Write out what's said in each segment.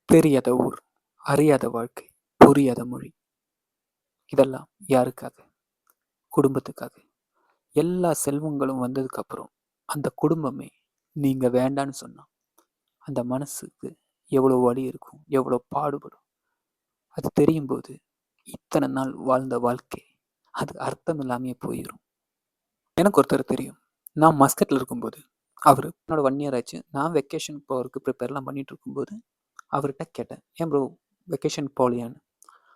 தெரியாத ஊர், அறியாத வாழ்க்கை, புரியாத மொழி. இதெல்லாம் யாருக்காக? குடும்பத்துக்காக. எல்லா செல்வங்களும் வந்ததுக்கப்புறம், அந்த குடும்பமே நீங்க வேண்டான்னு சொன்னா, அந்த மனசுக்கு எவ்வளோ வலி இருக்கும், எவ்வளோ பாடுபடும். அது தெரியும்போது, இத்தனை நாள் வாழ்ந்த வாழ்க்கை, அது அர்த்தம் இல்லாமயே போயிரும். எனக்கு ஒருத்தர தெரியும். நான் மஸ்கட்ல இருக்கும்போது, என்னோட 1 இயர் ஆச்சு. நான் வெக்கேஷன் போறதுக்கு ப்ரிப்பேர்லாம் பண்ணிட்டு இருக்கும்போது, அவர்ட்ட கேட்டேன். "ஏன் ப்ரோ வெக்கேஷன் போகலையான்னு?"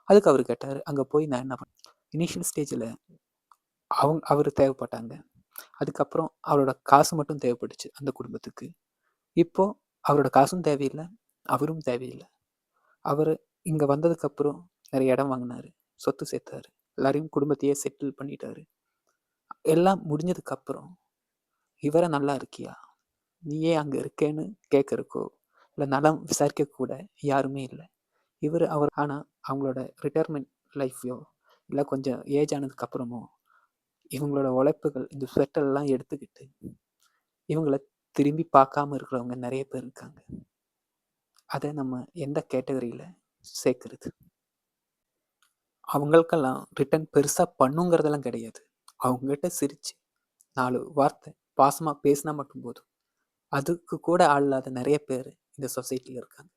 அதுக்கு அவரு கேட்டாரு, "அங்க போய் நான் என்ன பண்ணேன்?" இனிஷியல் ஸ்டேஜ்ல அவரு தேவைப்பட்டாங்க. அதுக்கப்புறம் அவரோட காசு மட்டும் தேவைப்பட்டுச்சு அந்த குடும்பத்துக்கு. இப்போ அவரோட காசும் தேவையில்ல, அவரும் தேவையில்ல. அவரு இங்க வந்ததுக்கப்புறம் நெறைய இடம் வாங்குனாரு, சொத்து சேர்த்தாரு. எல்லாரையும் குடும்பத்தையே செட்டில் பண்ணிட்டாரு. எல்லாம் முடிஞ்சதுக்கப்புறம், "இவர நல்லா இருக்கியா? நீ ஏன் அங்க இருக்கேன்னு?" கேட்கறக்கோ, இல்ல நலம் விசாரிக்க கூட யாருமே இல்ல. ஆனா அவங்களோட ரிட்டயர்மென்ட் லைஃப்லயோ, இல்ல கொஞ்சம் ஏஜ் ஆனதுக்கப்புறமோ, இவங்களோட உழைப்புகள் இந்த ஸ்வெட்டர்லாம் எடுத்துக்கிட்டு, இவங்கள திரும்பி பார்க்காம இருக்கிறவங்க நெறைய பேர் இருக்காங்க. அத நம்ம எந்த கேட்டகரியில சேர்க்கிறது? அவங்களுக்கெல்லாம் ரிட்டர்ன் பெருசா பண்ணுங்கிறதெல்லாம் கிடையாது. அவங்ககிட்ட சிரிச்சு 4 வார்த்தை பாசமா பேசினா மட்டும் போதும். அதுக்கு கூட ஆள் இல்லாத நெறைய பேரு இந்த சொசைட்டில இருக்காங்க.